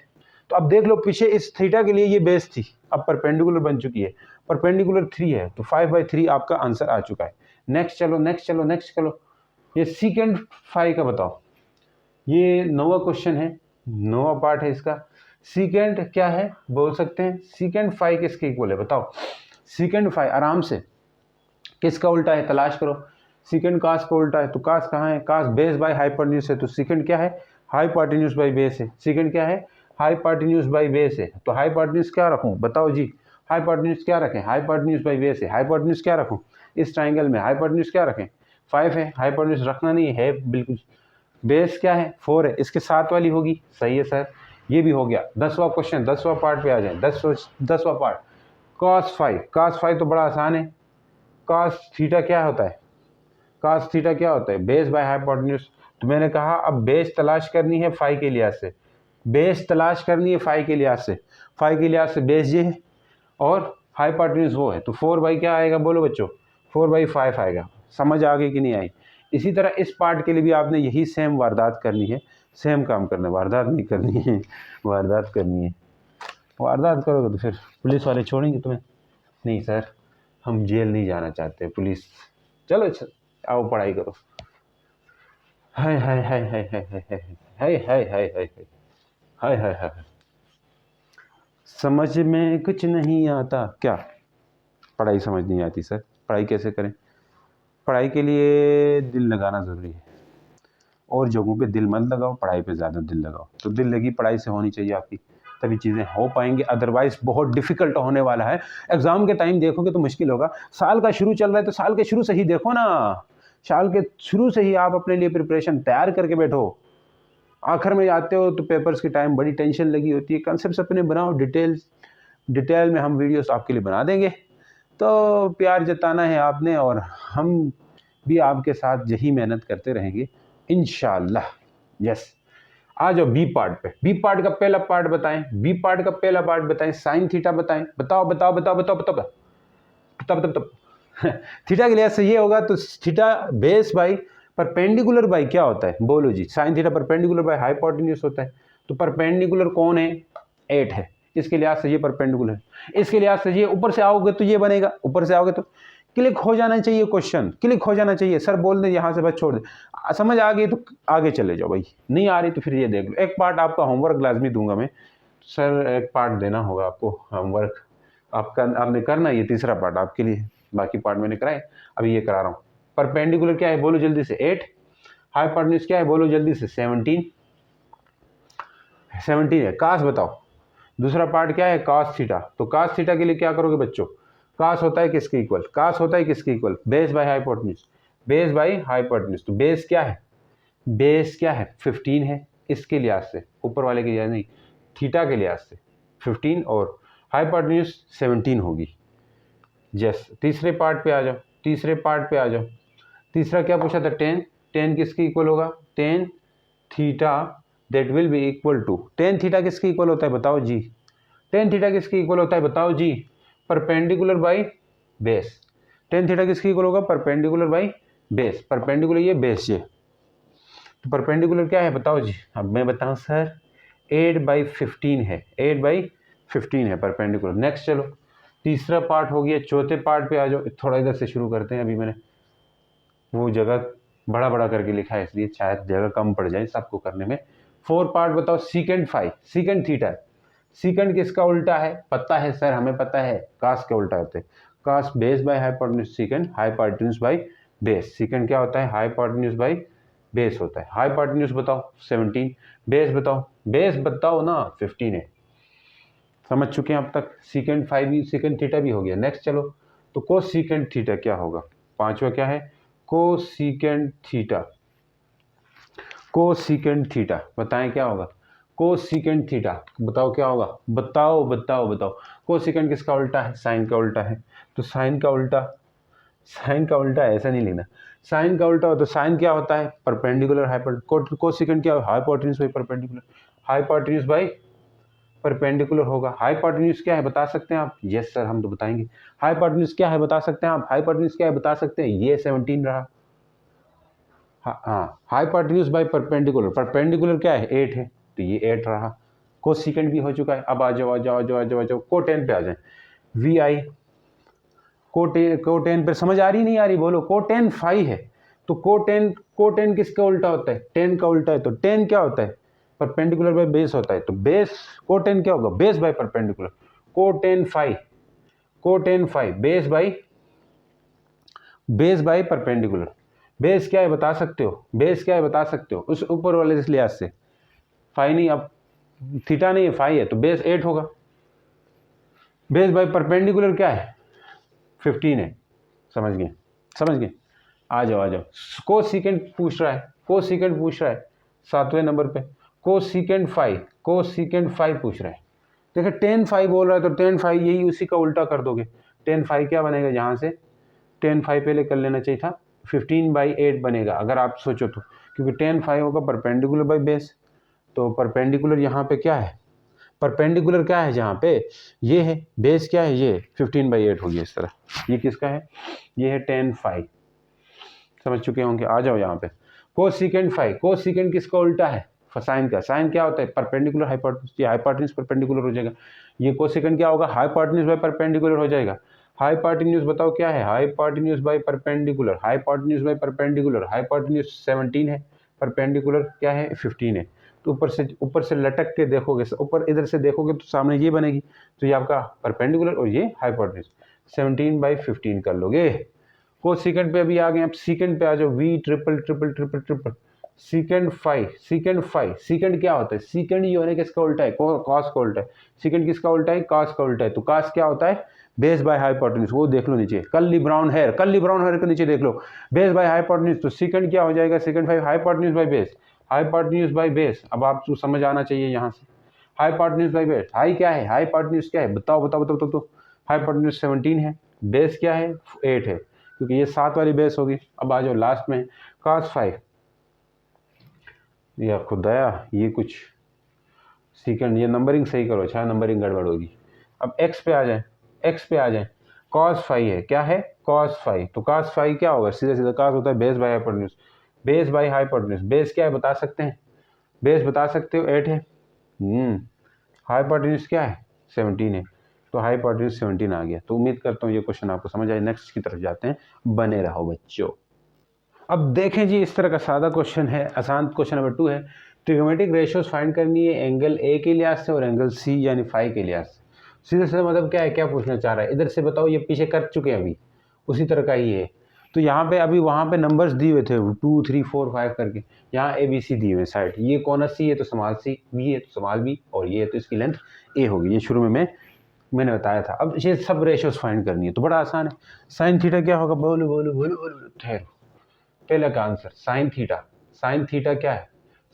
तो अब देख लो पीछे इस थीटा के लिए ये बेस थी, अब परपेंडिकुलर बन चुकी है, परपेंडिकुलर 3 है, तो 5/3 आपका आंसर आ चुका है। नेक्स्ट चलो नेक्स्ट चलो नेक्स्ट चलो, ये सीकेंड 5 का बताओ, ये 9वां क्वेश्चन है, 9वां पार्ट है इसका। सीकेंड क्या है बोल सकते हैं, सीकेंड 5 किसके इक्वल है बताओ, सीकेंड 5 आराम से किसका उल्टा है तलाश करो। सीकेंड कास का उल्टा है, तो कास कहाँ है, कास बेस बाय हाइपोटेन्यूज है, तो सीकेंड क्या है, हाइपोटेन्यूज बाय बेस है। सीकेंड क्या है, हाइपोटेन्यूज बाय बेस है, तो हाइपोटेन्यूज क्या रखूं बताओ जी, हाइपोटेन्यूज क्या रखें, हाइपोटेन्यूज बाय बेस है, हाइपोटेन्यूज क्या रखूं इस ट्राइंगल में, हाइपोटेन्यूज क्या रखें 5 है, हाइपोटेन्यूज रखना नहीं है बिल्कुल। बेस क्या है 4 है, इसके साथ वाली होगी, सही है सर, ये भी हो गया। 10वां क्वेश्चन, 10वां पार्ट पे आ जाए, 10वां पार्ट, cos 5, cos 5 तो बड़ा आसान है, cos थीटा क्या होता है, cos थीटा क्या होता है, बेस बाय हाइपोटेन्यूज। तो मैंने कहा अब बेस तलाश करनी है 5 के लिहाज से, बेस तलाश करनी है 5 के लिहाज से, 5 के लिहाज से बेस ये है और हाइपोटेन्यूज वो है, तो 4 बाई क्या आएगा बोलो बच्चों, 4/5 आएगा। समझ आ गई कि नहीं आई? इसी तरह इस पार्ट के लिए भी आपने यही सेम वारदात करनी है, सेम काम करना है, वारदात नहीं करनी है, वारदात करनी है। वारदात करोगे तो फिर पुलिस वाले छोड़ेंगे तुम्हें, नहीं सर हम जेल नहीं जाना चाहते, पुलिस चलो आओ पढ़ाई करो। हाय हाय हाय हाय हाय हाय हाय हाय हाय हाय हाय हाय हाय, समझ में कुछ नहीं आता क्या, पढ़ाई समझ नहीं आती सर, पढ़ाई कैसे करें? पढ़ाई के लिए दिल लगाना ज़रूरी है, और जगहों पे दिल मत लगाओ, पढ़ाई पे ज़्यादा दिल लगाओ। तो दिल लगी पढ़ाई से होनी चाहिए आपकी, तभी चीज़ें हो पाएंगी, अदरवाइज़ बहुत डिफ़िकल्ट होने वाला है। एग्ज़ाम के टाइम देखोगे तो मुश्किल होगा, साल का शुरू चल रहा है तो साल के शुरू से ही देखो ना, साल के शुरू से ही आप अपने लिए प्रिपरेशन तैयार करके बैठो। आखिर में आते हो तो पेपर्स के टाइम बड़ी टेंशन लगी होती है, कंसेप्ट अपने बनाओ, डिटेल्स डिटेल में हम वीडियोस आपके लिए बना देंगे। तो प्यार जताना है आपने और हम भी आपके साथ यही मेहनत करते रहेंगे इंशाअल्लाह। यस, आ जाओ बी पार्ट पे। बी पार्ट का पहला पार्ट बताएं, बी पार्ट का पहला पार्ट बताएं, साइन थीटा बताएं। बताओ बताओ बताओ बताओ बताओ बताओ बताओ बताओ थीटा के लिहाज से ये होगा तो theta base by perpendicular by क्या होता है, बोलो जी। Sine theta perpendicular by hypotenuse होता है। तो परपेंडिकुलर कौन है, 8 है। इसके लिहाज से ये परपेंडिकुलर है, इसके लिहाज से ये ऊपर से आओगे तो ये बनेगा, ऊपर से आओगे तो क्लिक हो जाना चाहिए, क्वेश्चन क्लिक हो जाना चाहिए। सर बोल दे यहाँ से बस छोड़ दे, समझ आ गई तो आगे चले जाओ भाई, नहीं आ रही तो फिर ये देख लो। एक पार्ट आपका होमवर्क लाजमी दूंगा मैं, सर एक पार्ट देना होगा आपको होमवर्क, आपने करना, ये तीसरा पार्ट आपके लिए, बाकी पार्ट मैंने कराए, अभी ये करा रहा हूँ। परपेंडिकुलर क्या है बोलो जल्दी से, 8। हाइपोटेन्यूज क्या है बोलो जल्दी से, 17 है। कास बताओ, दूसरा पार्ट क्या है, कास थीटा। तो कास थीटा के लिए क्या करोगे बच्चों, कास होता है किसके इक्वल, कास होता है किसके equal, base by hypotenuse, base by hypotenuse. तो बेस क्या है, बेस क्या है 15 है, इसके लिहाज से, ऊपर वाले के लिहाज नहीं, थीटा के लिहाज से 15 और हाइपोटेन्यूज 17 होगी। यस, तीसरे पार्ट पे आ जाओ, तीसरे पार्ट पे आ जाओ। तीसरा क्या पूछा था, 10। 10 किसके इक्वल होगा, 10 theta that will be equal to, 10 theta किसके इक्वल होता है बताओ जी, 10 थीटा किसके इक्वल होता है बताओ जी, परपेंडिकुलर बाई बेस। 10 थीटा किसके इक्वल होगा, परपेंडिकुलर बाई बेस। परपेंडिकुलर ये, बेस ये, तो परपेंडिकुलर क्या है बताओ जी। अब मैं बताऊं सर, 8/15 है, 8/15 है परपेंडिकुलर। नेक्स्ट चलो, तीसरा पार्ट हो गया, चौथे पार्ट पे आ जाओ। थोड़ा इधर से शुरू करते हैं, अभी मैंने वो जगह बड़ा बड़ा करके लिखा है इसलिए शायद जगह कम पड़ जाए सबको करने में। 4 पार्ट बताओ, सीकेंड 5, सीकेंड थीटा। सीकेंड किसका उल्टा है, पता है सर हमें पता है, कास के उल्टा होते हैं। Cos base by hypotenuse, secant hypotenuse by base. Secant क्या होता है, हाइपोटेन्यूज बाय बेस होता है। हाइपोटेन्यूज बताओ 17, बेस बताओ, बेस बताओ ना 15 है। समझ चुके हैं अब तक, सीकेंड 5 भी, सीकेंड थीटा भी हो गया। नेक्स्ट चलो, तो कोस सीकेंड थीटा क्या होगा, पांचवा क्या है, कोस सीकेंड थीटा। कोस सीकेंड थीटा बताएं क्या होगा, कोस सीकेंड थीटा बताओ क्या होगा, बताओ बताओ बताओ। कोस सीकेंड किसका उल्टा है, साइन का उल्टा है। तो साइन का उल्टा, साइन का उल्टा ऐसा नहीं लिखना, साइन का उल्टा हो तो साइन क्या होता है, परपेंडिकुलर हाइपोटेन्यूज। कोस सीकेंड क्या हो, hypotenuse by perpendicular, hypotenuse by perpendicular होगा। हाइपोटेन्यूज क्या है बता सकते हैं आप, यस सर हम तो बताएंगे। हाइपोटेन्यूज क्या है बता सकते हैं आप, हाइपोटेन्यूज क्या है बता सकते हैं, ये 17 रहा। हाँ, हाइपोटेन्यूज बाय परपेंडिकुलर, परपेंडिकुलर क्या है 8 है, तो ये 8 रहा। कोसेकेंट भी हो चुका है। अब आ जाओ आ जाओ आ जाओ आ जाओ आ जाओ, कोटेन पे आ जाए। वी आई, कोटेन पे समझ आ रही नहीं आ रही बोलो, कोटेन 5 है। तो कोटेन, कोटेन किसका उल्टा होता है, 10 का उल्टा है। तो 10 क्या होता है, परपेंडिकुलर बाय बेस होता है। तो बेस, कोटेन क्या होगा, base by perpendicular. Cotan 5, cotan 5 base by, base by perpendicular. Base क्या है बता सकते हो, बेस क्या है बता सकते हो, उस ऊपर वाले इस लिहाज से। 5 नहीं, अब थीटा नहीं है 5 है, तो बेस 8 होगा। बेस बाय परपेंडिकुलर क्या है 15 है। समझ गए, समझ गए, आ जाओ आ जाओ। कोसेकेंट पूछ रहा है, कोसेकेंट पूछ रहा है 7वें नंबर पे। कोसेकेंट 5, कोसेकेंट 5 पूछ रहा है। देखो 10 5 बोल रहा है तो 10 5 यही उसी का उल्टा कर दोगे। 10 5 क्या बनेगा, यहाँ से 10 5 पहले कर लेना चाहिए था, 15/8 बनेगा अगर आप सोचो तो, क्योंकि 10 5 होगा परपेंडिकुलर बाय बेस। तो परपेंडिकुलर यहाँ पे क्या है, परपेंडिकुलर क्या है जहाँ पे, ये है, बेस क्या है ये 15/8 होगी इस तरह। ये किसका है, ये है 10 5। समझ चुके होंगे, आ जाओ यहाँ पे। कोसेकेंट 5, कोसेकेंट किसका उल्टा है, साइन का। साइन क्या होता है, परपेंडिकुलर हाइपोटेन्यूज, ये हाइपोटेन्यूज परपेंडिकुलर हो जाएगा। ये कोसेकेंट क्या होगा, हाइपोटेन्यूज बाय परपेंडिकुलर हो जाएगा। हाइपोटेन्यूज बताओ क्या है, hypotenuse by perpendicular, hypotenuse by perpendicular. Hypotenuse 17 है, परपेंडिकुलर क्या है 15 है। तो ऊपर से लटक के देखोगे, ऊपर इधर से देखोगे तो सामने ये बनेगी। तो ये आपका परपेंडिकुलर और ये हाइपोटेन्यूज, 17/15 कर लोगे। कोसेकेंट पे अभी आ गए, अब सीकेंड पे आ जाओ। वी triple triple triple triple, second 5, second 5। Second क्या होता है, सीकेंड ये होने किसका उल्टा है, कॉस का उल्टा है। सीकेंड किसका उल्टा है, कॉस का उल्टा है। तो कॉस क्या होता है, बेस बाय हाइपोटेन्यूज। वो देख लो नीचे, curly brown hair, curly brown hair के नीचे देख लो, बेस बाय हाइपोटेन्यूज। तो सीकेंड क्या हो जाएगा, सीकेंड 5 hypotenuse by base, hypotenuse by base. अब आपको समझ आना चाहिए यहाँ से, हाइपोटेन्यूज बाई बेस, हाई क्या है, हाइपोटेन्यूज क्या है, बताओ बताओ बताओ बताओ। हाइपोटेन्यूज 17 है, बेस क्या है 8 है, क्योंकि ये 7 वाली बेस होगी। अब आ जाओ लास्ट में cos 5, या खुदाया ये कुछ सेकंड, ये नंबरिंग सही करो, अच्छा नंबरिंग गड़बड़ होगी। अब x पे आ जाए, x पे आ जाए, cos 5 है, क्या है cos 5, तो cos 5 क्या होगा, सीधा सीधा cos होता है base by hypotenuse, base by hypotenuse, base क्या है बता सकते हैं, बेस बता सकते हो 8 है, हाइपोटेन्यूज क्या है 17 है, तो हाइपोटेन्यूज 17 आ गया। तो उम्मीद करता हूँ ये क्वेश्चन आपको समझ आए। नेक्स्ट की तरफ जाते हैं, बने रहो बच्चों। अब देखें जी, इस तरह का सादा क्वेश्चन है, आसान क्वेश्चन नंबर 2 है। ट्रिग्नोमेट्रिक रेशियोज फाइंड करनी है एंगल ए के लिहाज से और एंगल सी यानी फाई के लिहाज से। सीधे सीधे मतलब क्या है, क्या पूछना चाह रहा है, इधर से बताओ, ये पीछे कर चुके हैं अभी, उसी तरह का ही है। तो यहाँ पे अभी वहाँ पे नंबर्स दिए हुए थे 2 3 4 5 करके, यहाँ ए बी सी दिए हुए साइड, ये कॉर्नर सी है तो स्मॉल सी, बी है तो स्मॉल बी, और ये है तो इसकी लेंथ ए होगी। ये शुरू में मैंने बताया था। अब ये सब रेशियोज फाइंड करनी है तो बड़ा आसान है। साइन थीटा क्या होगा, बोलो बोलो बोलो बोलो, ठहरो। पहले का answer sine theta, sine theta क्या है,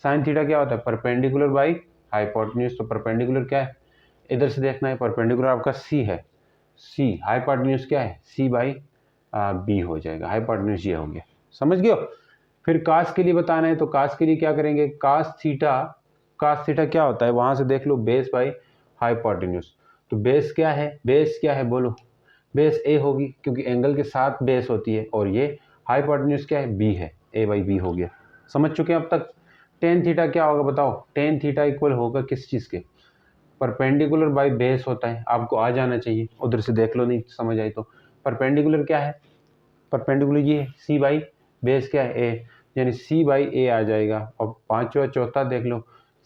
साइन थीटा क्या होता है, परपेंडिकुलर बाई हाइपोटेन्यूज। तो परपेंडिकुलर क्या है, इधर से देखना है, परपेंडिकुलर आपका सी है, सी, हाइपोटेन्यूज क्या है सी बाई बी हो जाएगा, हाइपोटेन्यूज ये हो गया, समझ गए हो। फिर कास के लिए बताना है, तो कास के लिए क्या करेंगे, कास थीटा, कास थीटा क्या होता है वहां से देख लो, बेस बाई हाइपोटेन्यूज। तो बेस क्या है, बेस क्या है बोलो, बेस ए होगी क्योंकि एंगल के साथ बेस होती है, और ये हाइपोटेन्यूज क्या है बी है, ए बाई बी हो गया। समझ चुके हैं अब तक। टेन थीटा क्या होगा बताओ, टेन थीटा इक्वल होगा किस चीज़ के, परपेंडिकुलर बाई बेस होता है, आपको आ जाना चाहिए, उधर से देख लो नहीं समझ आई तो। परपेंडिकुलर क्या है, परपेंडिकुलर ये है सी बाई बेस क्या है ए, यानी सी बाई ए आ जाएगा। और पांचवा चौथा देख लो,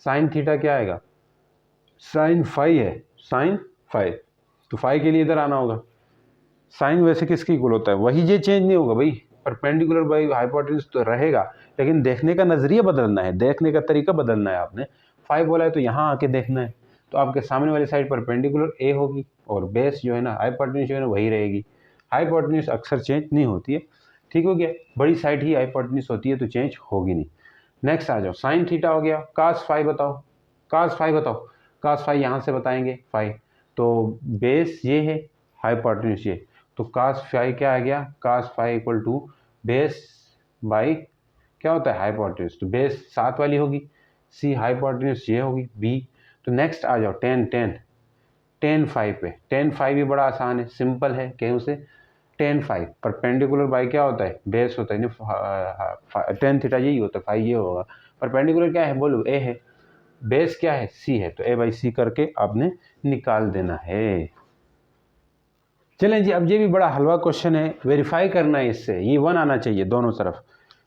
साइन थीटा क्या आएगा, साइन फाई है, साइन फाई, तो फाई के लिए इधर आना होगा। साइन वैसे किसके इक्वल होता है, वही, ये चेंज नहीं होगा भाई, परपेंडिकुलर बाई हाइपोटेन्यूज तो रहेगा, लेकिन देखने का नजरिया बदलना है, देखने का तरीका बदलना है। आपने 5 बोला है तो यहाँ आके देखना है, तो आपके सामने वाली साइड परपेंडिकुलर ए होगी, और बेस जो है ना हाइपोटेन्यूज जो है ना वही रहेगी। हाइपोटेन्यूज अक्सर चेंज नहीं होती है, ठीक हो गया, बड़ी साइड ही हाइपोटेन्यूज होती है तो चेंज होगी नहीं। नेक्स्ट आ जाओ, साइन थीटा हो गया, कास फाई बताओ, कास फाई बताओ, कास फाई यहाँ से बताएंगे फाई, तो बेस ये है, हाइपोटेन्यूज ये, तो कास फाई क्या आ गया, cos phi equal to base by क्या होता है हाइपोटेन्यूज, तो बेस 7 वाली होगी, सी हाइपोटेन्यूज ये होगी बी। तो नेक्स्ट आ जाओ टेन, टेन, टेन फाइव पे, टेन फाइव भी बड़ा आसान है, सिंपल है, कहीं उसे टेन फाइव, परपेंडिकुलर बाई क्या होता है बेस होता है, टेन थीटा यही होता है, फाइव ये होगा। परपेंडिकुलर क्या है बोलो ए है, बेस क्या है सी है, तो ए बाई सी करके आपने निकाल देना है। चलें जी, अब ये भी बड़ा हलवा क्वेश्चन है, वेरीफाई करना है इससे, ये 1 आना चाहिए दोनों तरफ।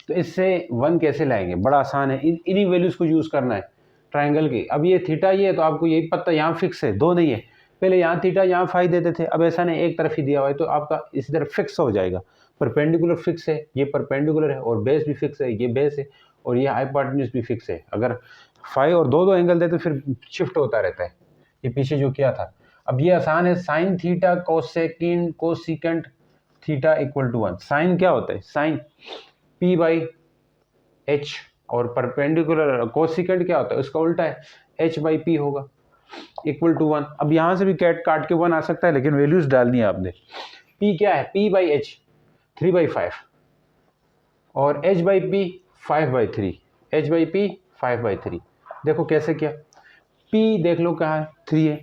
तो इससे 1 कैसे लाएंगे, बड़ा आसान है, इन्हीं वैल्यूज़ को यूज़ करना है ट्राइंगल की। अब ये थीटा ये है तो आपको यही पता, यहाँ फिक्स है, दो नहीं है, पहले यहाँ थीटा यहाँ फाई देते थे, अब ऐसा नहीं एक तरफ ही दिया हुआ है, तो आपका इसी तरफ फिक्स हो जाएगा। परपेंडिकुलर फिक्स है, ये परपेंडिकुलर है, और बेस भी फिक्स है, ये बेस है, और ये हाइपोटेन्यूज भी फिक्स है। अगर फाई और दो एंगल दे तो फिर शिफ्ट होता रहता है, ये पीछे जो किया था। अब ये आसान है, sine theta cosecant cosecant theta equal to 1। Sine क्या होता है, साइन पी बाई एच, और परपेंडिकुलर कोसिकेंट क्या होता है उसका उल्टा है, एच बाई पी होगा, इक्वल टू 1। अब यहाँ से भी कैट काट के 1 आ सकता है, लेकिन वैल्यूज डालनी है आपने। पी क्या है, पी बाई एच 3/5, और H by P 5/3, H by P 5/3। देखो कैसे किया, पी देख लो कहाँ है 3 है,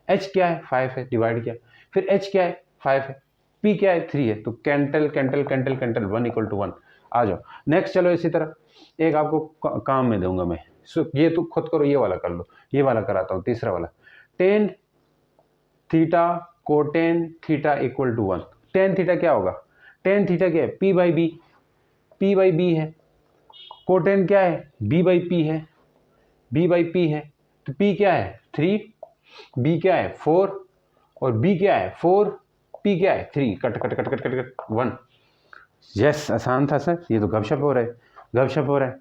एच क्या है 5 है, डिवाइड किया, फिर एच क्या है 5 है, पी क्या है 3 है, तो कैंटल कैंटल कैंटल कैंटल 1 इक्वल टू 1। आ जाओ नेक्स्ट, चलो इसी तरह एक आपको काम में दूंगा मैं, ये तो खुद करो, ये वाला कर लो, ये वाला कराता हूँ, तीसरा वाला, tan theta cotan theta equal to 1। Tan theta क्या होगा, टेन थीटा क्या है P by B, P by B है, कोटेन क्या है बी बाई पी है, बी बाई पी है, तो पी क्या है 3, बी क्या है 4, और बी क्या है 4, पी क्या है 3, cut cut cut cut cut cut 1। Yes, आसान था सर, ये तो गपशप हो रहा है, गपशप हो रहा है।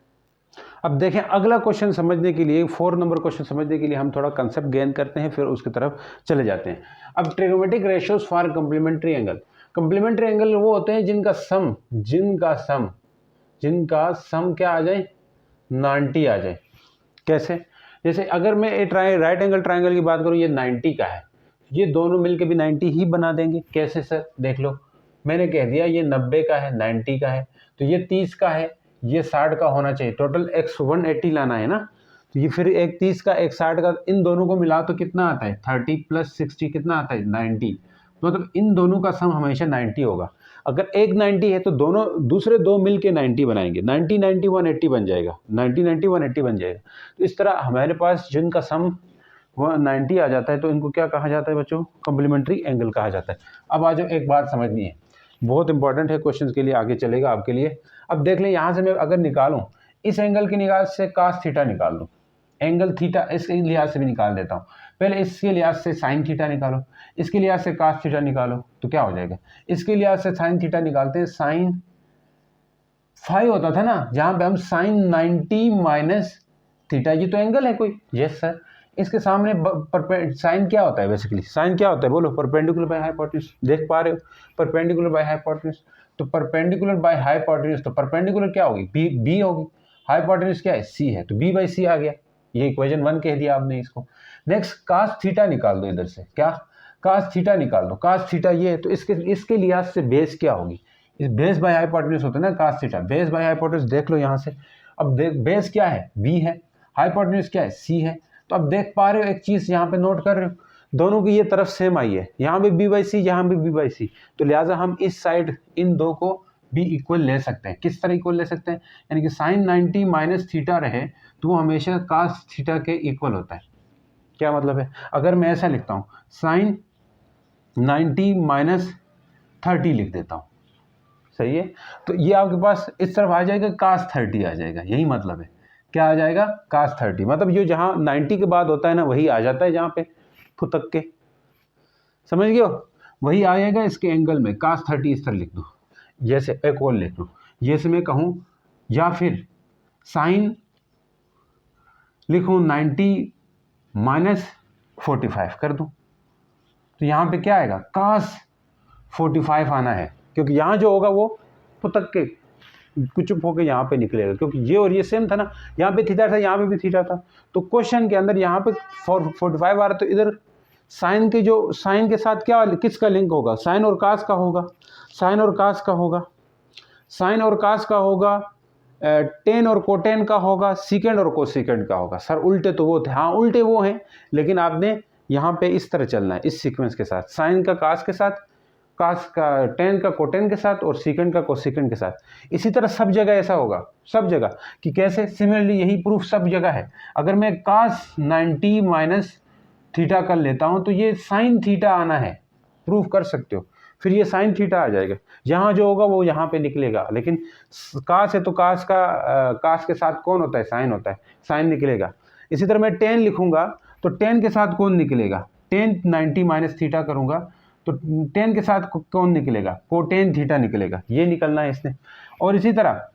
अब देखें अगला क्वेश्चन समझने के लिए, 4 नंबर क्वेश्चन समझने के लिए हम थोड़ा कंसेप्ट गेन करते हैं, फिर उसकी तरफ चले जाते हैं। अब trigonometric ratios for complementary angle, complementary angle वो होते हैं जिनका सम, जिनका सम क्या आ जाए 90 आ जाए। कैसे, जैसे अगर मैं राइट एंगल ट्राइंगल की बात करूँ, ये 90 का है, ये दोनों मिलके भी 90 ही बना देंगे। कैसे सर? देख लो, मैंने कह दिया ये 90 का है, 90 का है, तो ये 30 का है, ये 60 का होना चाहिए। टोटल x 180 लाना है ना, तो ये फिर एक 30 का एक 60 का, इन दोनों को मिला तो कितना आता है? 30 + 60 कितना आता है? 90। मतलब इन दोनों का सम हमेशा 90 होगा। अगर एक 90 है तो दोनों दूसरे दो मिल के 90 बनाएंगे, 90 90 180 बन जाएगा, 90 90 180 बन जाएगा। तो इस तरह हमारे पास जिनका सम वह 90 आ जाता है तो इनको क्या कहा जाता है बच्चों? कॉम्प्लीमेंट्री एंगल कहा जाता है। अब आ जाओ, एक बात समझनी है, बहुत इंपॉर्टेंट है, क्वेश्चन के लिए आगे चलेगा आपके लिए। अब देख लें, यहाँ से मैं अगर निकालूं, इस एंगल की निकाल से कास थीटा निकाल लूँ, एंगल थीटा इसके लिहाज से भी निकाल देता हूँ। पहले इसके लिहाज से साइन थीटा निकालो, इसके लिहाज से कास थीटा निकालो, तो क्या हो जाएगा? इसके लिहाज से साइन थीटा निकालते हैं, साइन 5 होता था ना, जहाँ पे हम साइन 90 - थीटा, ये तो एंगल है कोई। Yes sir. इसके सामने साइन क्या होता है? बेसिकली साइन क्या होता है बोलो? Perpendicular by hypotenuse. देख पा रहे हो? Perpendicular by hypotenuse. तो परपेंडिकुलर बाय हाइपोटेन्यूज, तो परपेंडिकुलर क्या होगी? बी होगी। हाइपोटेन्यूज क्या है? सी है, तो b/c आ गया। ये इक्वेशन 1 कह दिया आपने इसको। नेक्स्ट कास थीटा निकाल दो इधर से। क्या? कास थीटा निकाल दो। कास थीटा ये है, तो इसके लिहाज से बेस क्या होगी? इस बेस बाय हाइपोटेन्यूज होता है ना cos theta, base by hypotenuse. देख लो यहाँ से, अब देख बेस क्या है? b है, हाइपोटेन्यूज क्या है? c है। तो अब देख पा रहे हो एक चीज यहाँ पे नोट कर रहे हो, दोनों की ये तरफ सेम आई है, यहाँ भी b/c, यहाँ भी b/c, तो लिहाजा हम इस साइड इन दो को भी इक्वल ले सकते हैं। किस तरह इक्वल ले सकते हैं? यानी कि साइन 90 - थीटा रहे तो वो हमेशा कास थीटा के इक्वल होता है। क्या मतलब है? अगर मैं ऐसा लिखता हूँ, साइन 90 - 30 लिख देता हूँ, सही है, तो ये आपके पास इस तरफ आ जाएगा, कास 30 आ जाएगा। यही मतलब है, क्या आ जाएगा? कास 30। मतलब ये जहाँ 90 के बाद होता है ना, वही आ जाता है जहाँ पे फुतक के, समझ गए हो? वही आएगा इसके एंगल में, कास 30 इस तरह लिख दो। जैसे एक और लिख लो, जैसे मैं कहूँ, या फिर साइन लिखूँ 90 - 45 कर दूँ, तो यहाँ पे क्या आएगा? कास 45 आना है, क्योंकि यहाँ जो होगा वो फुतक के कुछ होकर यहाँ पे निकलेगा, क्योंकि ये और ये सेम था ना, यहाँ पे थीटा था, यहाँ पे भी थीटा था। तो क्वेश्चन के अंदर यहाँ पे 45 आ रहा, तो इधर साइन के जो साइन के साथ क्या किसका लिंक होगा? साइन और कास का होगा, साइन और कास का होगा, साइन और कास का होगा, टेन और कोटेन का होगा, सीकेंड और कोसीकेंड का होगा। सर उल्टे तो वो थे, हाँ उल्टे वो हैं, लेकिन आपने यहाँ पे इस तरह चलना है, इस सीक्वेंस के साथ, साइन का कास के साथ, कास का टेन का कोटेन के साथ, और सीकेंड का कोसीकेंड के साथ। इसी तरह सब जगह ऐसा होगा, सब जगह। कि कैसे? सिमिलरली यही प्रूफ सब जगह है। अगर मैं कास 90 - थीटा कर लेता हूँ तो ये साइन थीटा आना है, प्रूफ कर सकते हो। फिर ये साइन थीटा आ जाएगा, यहाँ जो होगा वो यहाँ पे निकलेगा। लेकिन कास है तो कास के साथ कौन होता है? साइन होता है, साइन निकलेगा। इसी तरह मैं टेन लिखूंगा तो टेन के साथ कौन निकलेगा? टेन 90 - थीटा करूंगा तो टेन के साथ कौन निकलेगा? कोटेन थीटा निकलेगा। ये निकलना है इसने। और इसी तरह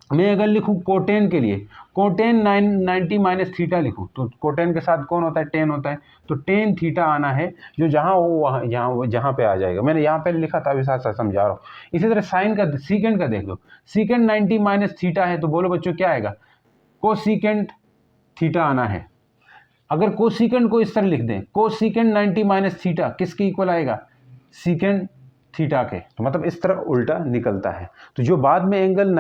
मैं अगर लिखूं कोटेन के लिए, कोटेन 90 - थीटा लिखूं, तो कोटेन के साथ कौन होता है? टेन होता है, तो टेन थीटा आना है, जो जहां हो वहाँ जहां पे आ जाएगा। मैंने यहाँ पे लिखा था, अभी साथ साथ समझा रहा हूँ। इसी तरह साइन का सीकेंड का देख लो, सीकेंड 90 - थीटा है, तो बोलो बच्चों क्या आएगा? कोसीकेंड थीटा आना है। अगर कोसीकेंड को इस तरह लिख दें, कोसीकेंड 90 - थीटा किसके इक्वल आएगा? सीकेंड थीटा के। तो मतलब इस तरह उल्टा निकलता है। तो जो बाद में एंगल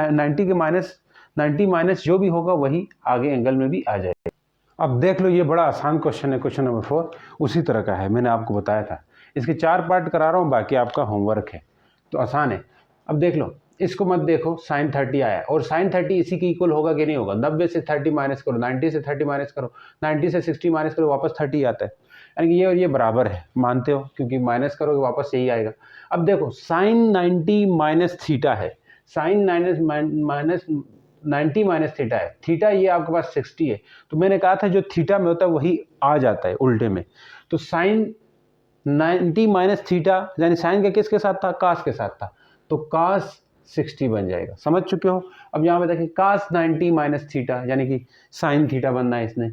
90 जो भी होगा वही आगे एंगल में भी आ जाएगा। अब देख लो, ये बड़ा आसान क्वेश्चन है, क्वेश्चन नंबर 4 उसी तरह का है, मैंने आपको बताया था। इसके 4 पार्ट करा रहा हूँ, बाकी आपका होमवर्क है, तो आसान है। अब देख लो, इसको मत देखो, साइन 30 आया, और साइन 30 इसी के इक्वल होगा कि नहीं होगा? 90 से 30 माइनस करो, 90 से 30 माइनस करो, 90 से 60 माइनस करो, वापस 30 आता है। यानी कि ये और ये बराबर है, मानते हो? क्योंकि माइनस करोगे वापस यही आएगा। अब देखो, साइन 90 - थीटा है, साइन माइनस 90 - थीटा है, थीटा ये आपके पास 60 है। तो मैंने कहा था जो थीटा में होता है वही आ जाता है उल्टे में। तो साइन 90 - थीटा यानी साइन का किसके साथ था? कास के साथ था, तो कास 60 बन जाएगा। समझ चुके हो? अब यहाँ पे देखिए, कास 90 - थीटा यानी कि साइन थीटा बनना है इसने,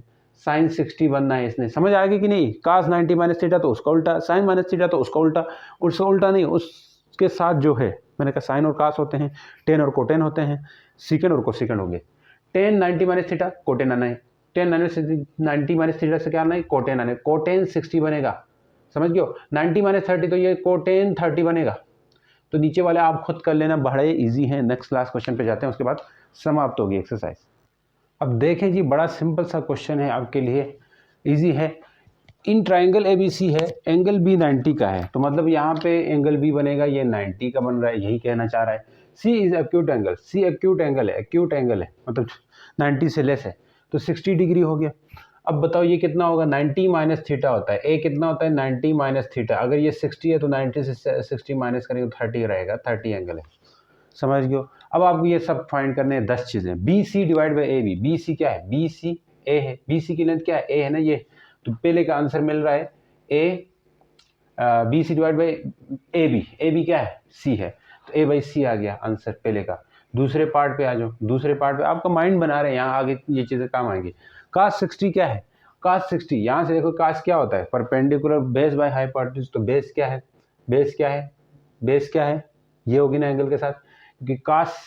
साइन 60 बनना है इसने। समझ आ गई कि नहीं? कास 90 - थीटा तो उसका उल्टा, साइन माइनस थीटा तो उसका उल्टा, उसका उल्टा नहीं, उसके साथ जो है, मैंने कहा साइन और कास होते हैं, टेन और कोटेन होते हैं, सीकेंड और कोसेकेंड होंगे। टेन 90 - थीटा कोटेन आना है, टेन 90 माइनस थीटा से क्या आना है, कोटेन आने, कोटेन 60 बनेगा, समझ गए हो। 90 माइनस 30 तो ये कोटेन 30 बनेगा। तो नीचे वाले आप खुद कर लेना, बड़े इजी हैं। नेक्स्ट क्लास क्वेश्चन पे जाते हैं, उसके बाद समाप्त होगी एक्सरसाइज। अब देखें जी, बड़ा सिंपल सा क्वेश्चन है आपके लिए, इजी है। इन ट्राइंगल ABC है, एंगल B 90 का है, तो मतलब यहाँ पे एंगल B बनेगा, ये 90 का बन रहा है, यही कहना चाह रहा है। C is acute angle, C acute angle है, एक्यूट एंगल है मतलब 90 से लेस है, तो 60 डिग्री हो गया। अब बताओ ये कितना होगा, 90 माइनस थीटा होता है, A कितना होता है 90 माइनस थीटा, अगर ये 60 है तो 90 से 60 माइनस करेंगे तो 30 रहेगा, 30 एंगल है, समझ गए हो। अब आपको ये सब फाइंड करने हैं 10 चीज़ें। BC divide by AB, BC क्या है, BC A है, BC की लेंथ क्या है, A है ना ये, तो पहले का आंसर मिल रहा है BC divide by AB, AB क्या है, C है, तो A बाई C आ गया आंसर पहले का। दूसरे पार्ट पे आ जाओ, दूसरे पार्ट पे आपका माइंड बना रहे हैं, यहाँ आगे ये चीज़ें काम आएंगी। cos 60 क्या है, cos 60 यहाँ से देखो, cos क्या होता है, परपेंडिकुलर बेस बाय हाइपोटेन्यूज, तो बेस क्या है, बेस क्या है, बेस क्या है, ये होगी ना एंगल के साथ, क्योंकि cos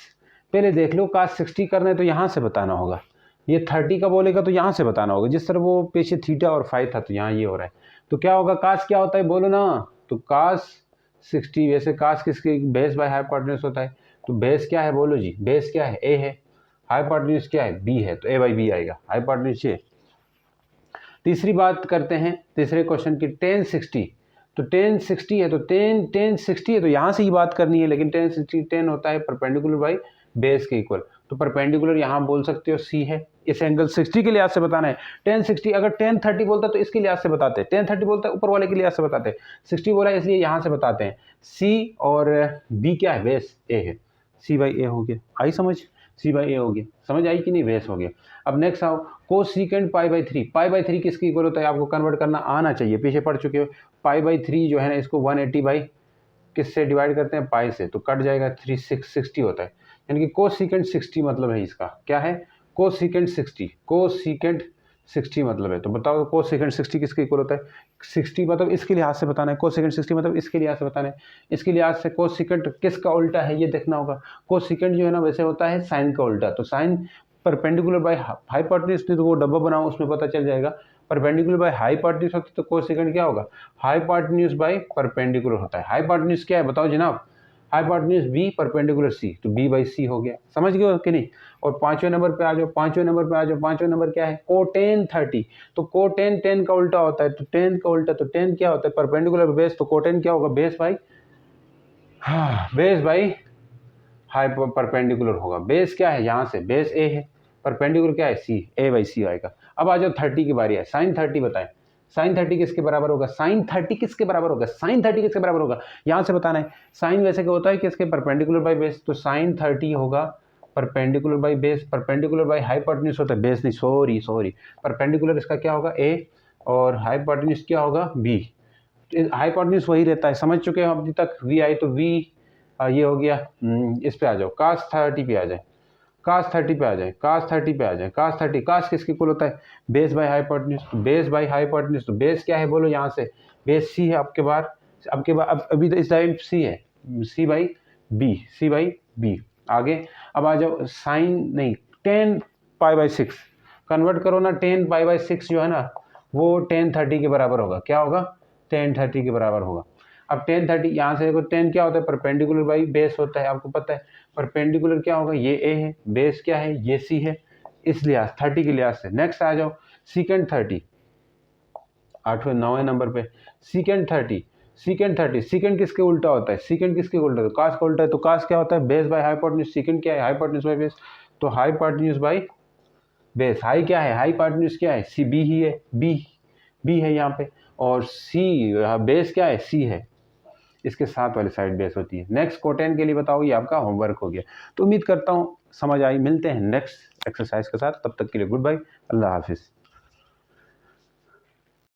पहले देख लो, cos 60 करना है तो यहाँ से बताना होगा, ये 30 का बोलेगा तो यहाँ से बताना होगा, जिस तरह वो पीछे थीटा और फाई था तो यहाँ ये हो रहा है, तो क्या होगा, cos क्या होता है बोलो ना, तो cos 60, वैसे cos किसके, बेस बाय हाइपोटेन्यूज होता है, तो बेस क्या है बोलो जी, बेस क्या है, A है, हाइपोटेन्यूज क्या है, B है, तो A बाई B आएगा, हाइपोटेन्यूज ये। तीसरी बात करते हैं, तीसरे क्वेश्चन की, tan 60, तो tan 60 है, तो tan 60 है तो यहाँ से ही बात करनी है, लेकिन tan 60 tan होता है परपेंडिकुलर बाई बेस के इक्वल, तो परपेंडिकुलर यहाँ बोल सकते हो C है, इस एंगल 60 के लिहाज से बताना है। tan 60 अगर tan 30 बोलता तो इसके लिहाज से बताते हैं, tan 30 बोलता है ऊपर वाले के लिहाज से बताते हैं, 60 बोला है इसलिए यहाँ से बताते हैं। C और B क्या है, बेस A है, C बाई A हो गया, आई समझ, C बाई A हो गया, समझ आई कि नहीं, बेस हो गया। अब नेक्स्ट आओ, cosecant pi by 3, pi by 3 किसकी इक्वल होता है, आपको कन्वर्ट करना आना चाहिए, पीछे पढ़ चुके हो। पाई बाई 3 जो है ना, इसको 180 बाई किससे डिवाइड करते हैं, पाई से, तो कट जाएगा, 360 होता है, यानी कि कोसिकेंट 60 मतलब है इसका, क्या है, कोसिकेंट 60, कोसिकेंट 60 मतलब है, तो बताओ कोसिकेंट 60 किसके इक्वल होता है, 60 मतलब इसके लिहाज से बताना है, कोसिकेंट 60 मतलब इसके लिहाज से बताना है, इसके लिहाज से कोसिकेंट किसका उल्टा है ये देखना होगा। कोसिकेंट जो है ना वैसे होता है साइन का उल्टा, तो साइन परपेंडिकुलर बाय हाइपोटेन्यूज, तो वो डब्बा बनाओ उसमें पता चल जाएगा, परपेंडिकुलर बाय हाइपोटेन्यूज होता है तो कोसिकेंट क्या होगा, हाइपोटेन्यूज बाय परपेंडिकुलर होता है। हाइपोटेन्यूज क्या है बताओ जनाब, हाइपोटेन्यूज B परपेंडिकुलर C, तो B बाई C हो गया, समझ गए कि नहीं। और पांचवें नंबर पे आ जाओ, पांचवें नंबर पे आ जाओ, पांचवें नंबर क्या है, कोटेन 30, तो कोटेन 10 का उल्टा होता है, तो 10 का उल्टा, तो 10 क्या होता है, परपेंडिकुलर बेस, तो कोटेन क्या होगा, बेस बाई, हाँ बेस बाई हाइपो परपेंडिकुलर होगा। बेस क्या है, यहाँ से बेस A है, परपेंडिकुलर क्या है C, A बाई C आएगा। अब आ जाओ 30 की बारी है, साइन 30 बताएं, साइन 30 किसके बराबर होगा, साइन 30 किसके बराबर होगा, साइन 30 किसके बराबर होगा, यहाँ से बताना है। साइन वैसे क्या होता है किसके, परपेंडिकुलर बाई बेस, तो साइन 30 होगा perpendicular by base, perpendicular by hypotenuse होता है, बेस नहीं, सॉरी परपेंडिकुलर इसका क्या होगा A, और हाइपोटेन्यूज क्या होगा B, हाइपोटेन्यूज वही रहता है, समझ चुके हो अभी तक। V आई तो V ये हो गया, इस पे आ जाओ, cos 30 पे आ जाए, cos 30 पे आ जाए, cos 30 पे आ जाए, cos 30, cos किसके इक्वल होता है, base by hypotenuse, base by hypotenuse, तो बेस क्या है बोलो, यहाँ से बेस C है आपके बार, अब अभी तो इस टाइम C है, C by B, C by B आगे। अब आ जाओ साइन नहीं, tan पाई बाई 6 कन्वर्ट करो ना, tan पाई बाई 6 जो है ना वो tan 30 के बराबर होगा, क्या होगा, tan 30 के बराबर होगा। अब tan 30 यहाँ से देखो, tan क्या होता है, परपेंडिकुलर बाई बेस होता है, आपको पता है परपेंडिकुलर क्या होगा, ये A है, बेस क्या है, ये C है, इस लिहाज 30 के लिहाज से। नेक्स्ट आ जाओ सीकेंट 30, 8वें 9वें नंबर पे सीकेंट 30, सीकेंट 30, सीकेंट किसके उल्टा होता है, सीकेंट किसके उल्टा है, तो कास का उल्टा है, तो कास क्या होता है, बेस बाय हाइपोटेन्यूज, सीकेंट क्या है, हाइपोटेन्यूज बाय बेस, तो हाइपोटेन्यूज बाय बेस, हाई क्या है, हाइपोटेन्यूज क्या है, C B ही है, B है यहाँ पे, और C बेस क्या है, C है, इसके साथ वाली साइड बेस होती है। नेक्स्ट कोटेन के लिए बताओ, ये आपका होमवर्क हो गया, तो उम्मीद करता हूँ समझ आई। मिलते हैं नेक्स्ट एक्सरसाइज के साथ, तब तक के लिए गुड बाय, अल्लाह हाफिज़।